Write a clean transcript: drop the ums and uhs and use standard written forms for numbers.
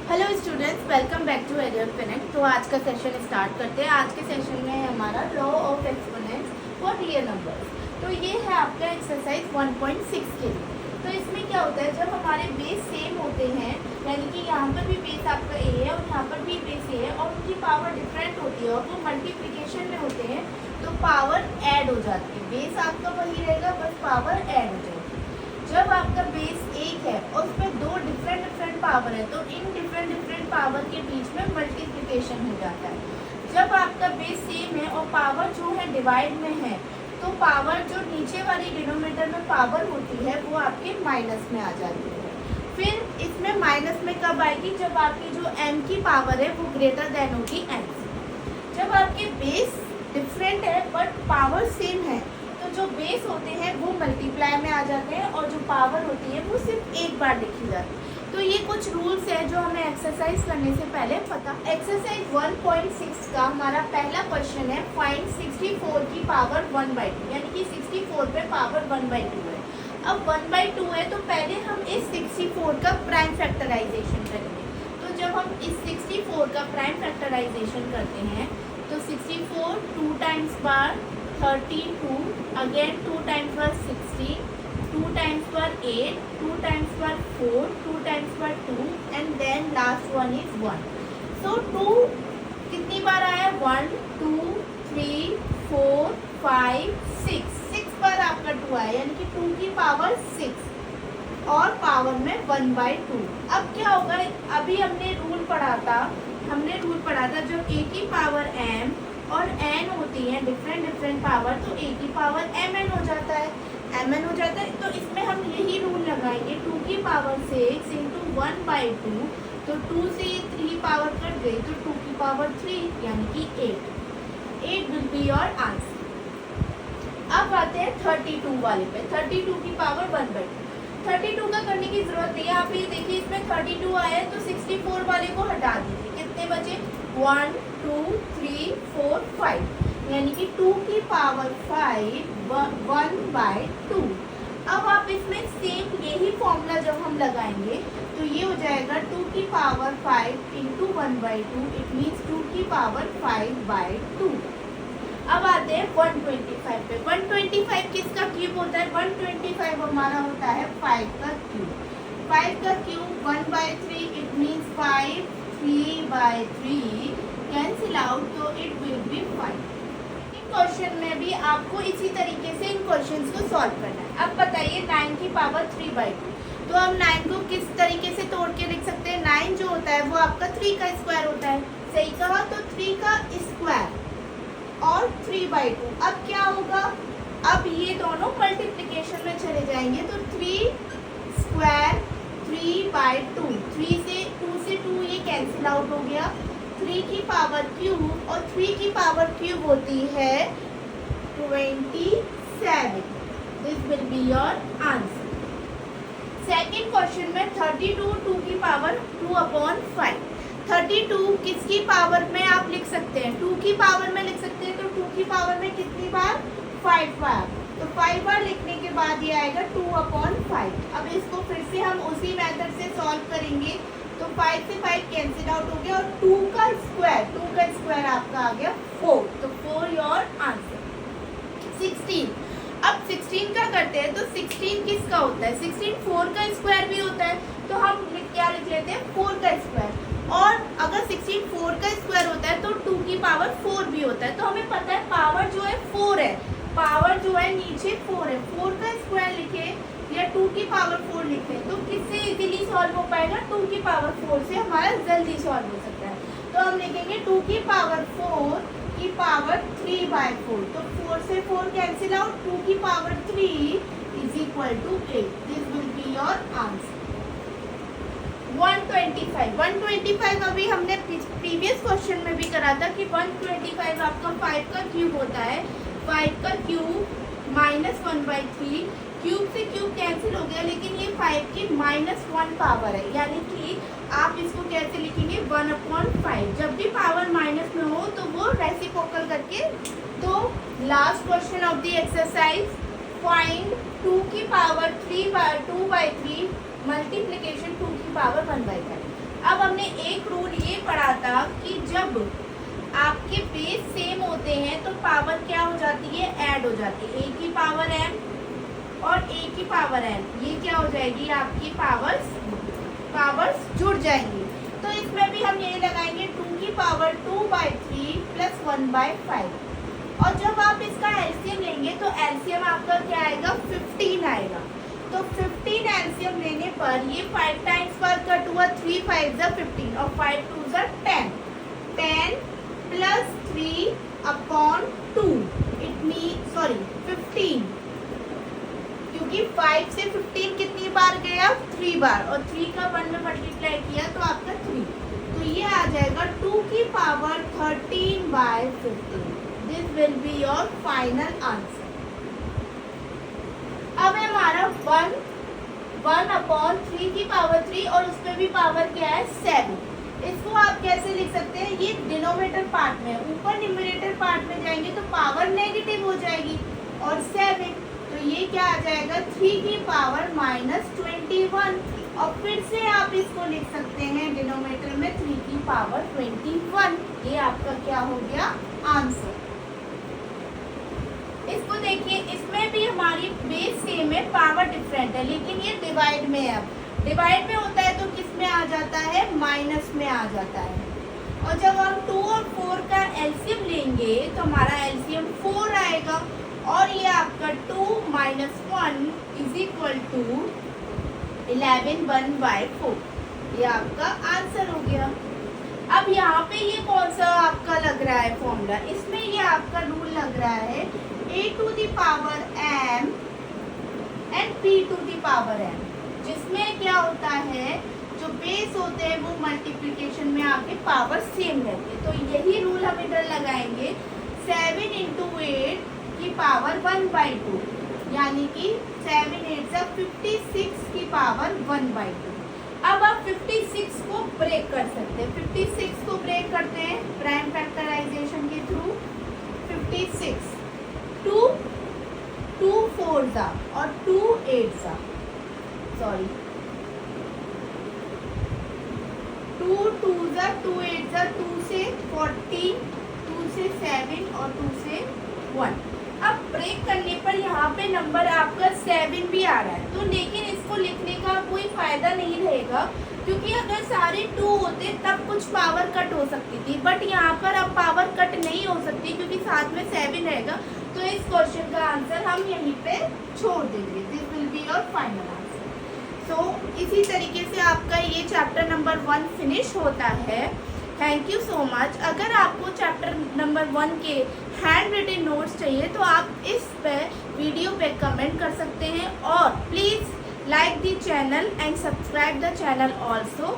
Hello students, welcome back to एडर connect. तो आज का सेशन स्टार्ट करते हैं। आज के सेशन में हमारा law of exponents for real numbers. तो ये है आपका एक्सरसाइज 1.6 के लिए। तो इसमें क्या होता है, जब हमारे बेस सेम होते हैं, यानी कि यहाँ पर भी बेस आपका ए है और यहाँ पर भी बेस ए है और उनकी पावर डिफरेंट होती है और वो मल्टीप्लिकेशन में होते हैं, तो पावर ऐड हो जाती है। बेस आपका वही रहेगा, बस पावर ऐड हो जाएगी। जब आपका बेस एक है और उसमें दो डिफरेंट पावर है, तो इन डिफरेंट पावर के बीच में मल्टीप्लिकेशन हो जाता है। जब आपका बेस सेम है और पावर जो है डिवाइड में है, तो पावर जो नीचे वाली डिनोमिनेटर में पावर होती है वो आपके माइनस में आ जाती है। फिर इसमें माइनस में कब आएगी, जब आपकी जो m की पावर है वो ग्रेटर देन होगी n से। जब आपके बेस डिफरेंट है बट पावर सेम है, तो जो बेस होते हैं वो मल्टीप्लाई में आ जाते हैं और जो पावर होती है वो सिर्फ एक बार लिखी जाती है। तो ये कुछ रूल्स है जो हमें एक्सरसाइज करने से पहले पता। एक्सरसाइज 1.6 का हमारा पहला क्वेश्चन है, फाइंड 64 की पावर 1/2, यानी कि 64 पे पावर 1/2 है। अब 1/2 है तो पहले हम इस 64 का प्राइम फैक्टराइजेशन करेंगे। तो जब हम इस 64 का प्राइम फैक्टराइजेशन करते हैं तो 64 2 times bar 32, again 2 times per 16, 2 times per 8, 2 times per 4, 2 times per 2 and then last one is 1. So 2 कितनी बार आया, 1 2 3 4 5 6 बार आपका 2 आया, यानी कि 2 की पावर 6 और पावर में 1/2। अब क्या होगा, अभी हमने रूल पढ़ा था जब a की पावर m और n होती है डिफरेंट पावर, तो a की पावर mn हो जाता है। तो इसमें हम यही रूल लगाएंगे, 2 की पावर 6 इंटू 1/2, तो 2 से 3 पावर कट गई तो 2 की पावर 3 यानी कि 8 विल बी योर आंसर। अब आते हैं 32 वाले पे, 32 की पावर 1/2। 32 का करने की जरूरत नहीं है, आप ये देखिए इसमें 32 आया है तो 64 वाले को हटा दीजिए, कितने बचे 1 2 3 4 5, यानी कि 2 की पावर 5 1/2। अब आप इसमें सेम यही फॉर्मूला जब हम लगाएंगे तो ये हो जाएगा 2 की पावर 5 इंटू 1/2, इट मीन्स 2 की पावर 5/2। अब आते हैं 125 पे। 125 किसका क्यूब होता है, 125 हमारा होता है 5 का क्यूब। 5 का cube 1/3, it means 5 3/3 cancel out, तो इट विल बी 5। इन क्वेश्चन में भी आपको इसी तरीके से इन क्वेश्चंस को सॉल्व करना है। अब बताइए 9 की पावर 3/2, तो हम 9 को किस तरीके से तोड़ के लिख सकते हैं। 9 जो होता है वो आपका 3 का स्क्वायर होता है, सही कहा, तो 3 का स्क्वायर और 3/2। अब क्या होगा, अब ये दोनों मल्टीप्लिकेशन में चले जाएंगे, तो 3 स्क्वायर 3/2, 2 से 2 ये कैंसिल आउट हो गया। 3 की पावर क्यूब और 3 की पावर क्यूब होती है 27। This will be your answer. Second question में 32 2 की पावर 2/5। 32 किसकी पावर में आप लिख सकते हैं, 2 की पावर में लिख सकते हैं, तो 2 की पावर में कितनी बार 5 बार, तो 5 बार लिखने के बाद ये आएगा 2/5। अब इसको फिर से हम उसी मेथड से सॉल्व करेंगे, तो 5 से 5 कैंसिल आउट हो गया और 2 का स्क्वायर आपका आ गया 4, तो 4 योर आंसर। 16, अब 16 का करते हैं, तो 16 किसका होता है, 16 4 का स्क्वायर भी होता है, तो हम क्या लिख लेते हैं 4 का स्क्वायर। और अगर 16 4 का स्क्वायर होता है तो 2 की पावर 4 भी होता है, तो हमें पता है पावर जो है 4 है, पावर जो है नीचे 4 है। 4 का स्क्वायर लिखे या 2 की पावर 4 लिखे, तो किससे इजीली सॉल्व हो पाएगा, 2 की पावर 4 से हमारा जल्दी सॉल्व हो सकता है। तो हम लिखेंगे 2 की पावर 4 की पावर 3/4, तो 4 से 4 कैंसिल आउट, 2 की power 3 is equal to 8। This will be your answer. 125 अभी हमने प्रीवियस क्वेश्चन में भी करा था कि 125 आपका 5 का क्यूब होता है, 5 का क्यूब -1/3, क्यूब से क्यूब कैंसिल हो गया, लेकिन ये 5 की -1 पावर है, यानी कि आप इसको कैसे लिखेंगे 1/5। जब भी पावर माइनस में हो तो वो रेसिप्रोकल करके। तो last question of the exercise, find 2 की पावर 2/3 मल्टीप्लिकेशन 2 की पावर 1/5। अब हमने हमने एक रूल ये पढ़ा था कि जब आपके बेस सेम होते हैं तो पावर क्या हो जाती है, ऐड हो जाती है। a की पावर m और a की पावर n, ये क्या हो जाएगी, आपकी पावर्स जुड़ जाएंगी। तो इसमें भी हम यही लगाएंगे 2 की पावर 2/3 प्लस 1/5। और जब आप इसका एलसीएम लेंगे तो एलसीएम आपका क्या आएगा, 15 आएगा। तो 15 एलसीएम लेने पर ये 5 टाइम्स पर कट हुआ, 3 5 15 और 5 2 10, 10 प्लस 3/2 इट मीन 15, क्योंकि 5 से 15 कितनी बार गया, 3 बार, और 3 का 1 में मल्टीप्लाई किया तो आपका 3, तो ये आ जाएगा 2 की power 13/15। This will be your final answer. अब है हमारा 1/3 की पावर 3 और उसमें भी पावर क्या है, 7। इसको आप कैसे लिख सकते हैं, ये डिनोमिनेटर पार्ट में, ऊपर न्यूमरेटर पार्ट में जाएंगे तो पावर नेगेटिव हो जाएगी, और 7, तो ये क्या आ जाएगा, 3 की पावर -21। और फिर से आप इसको लिख सकते हैं डिनोमिनेटर में 3 की पावर 21। ये आपका क्या हो गया, आंसर। इसको देखिए, इसमें भी हमारी बेस सेम है, पावर डिफरेंट है, लेकिन ये डिवाइड में है। अब डिवाइड में होता है तो किस में आ जाता है, माइनस में आ जाता है। और जब हम 2 और 4 का एलसीएम लेंगे तो हमारा एलसीएम 4 आएगा, और ये आपका 2 - 1 = 11 1/4। ये आपका आंसर हो गया। अब यहाँ पे ये कौन सा आपका लग रहा है फॉर्मूला, इसमें ये आपका रूल लग रहा है a to the power m and p to the power m, जिसमें क्या होता है, जो बेस होते हैं वो मल्टीप्लिकेशन में आपके पावर सेम रहते हैं। तो यही रूल हम इधर लगाएंगे, 7 × 8 की पावर 1/2, यानी कि 7 8 = 56 की पावर 1/2। अब आप 56 को ब्रेक कर सकते हैं। 56 को ब्रेक करते हैं प्राइम फैक्टराइजेशन के थ्रू। 56 2 4 और 2 8 सॉरी 2 2 2 8 2 से 14, 2 से 7 और 2 से 1। अब ब्रेक करने पर यहाँ पे नंबर आपका 7 भी आ रहा है, तो लेकिन इसको लिखने का कोई फायदा नहीं रहेगा, क्योंकि अगर सारे 2 होते तब कुछ पावर कट हो सकती थी, बट यहाँ पर अब पावर कट नहीं हो सकती क्योंकि साथ में 7 रहेगा। तो इस क्वेश्चन का आंसर हम यहीं पे छोड़ देंगे। This will be your final answer. So इसी तरीके से आपका ये चैप्टर नंबर 1 फिनिश होता है। Thank you so much. अगर आपको चैप्टर नंबर 1 के हैंड रिटन नोट्स चाहिए तो आप इस पे वीडियो पे कमेंट कर सकते हैं, और please like the channel and subscribe the channel also.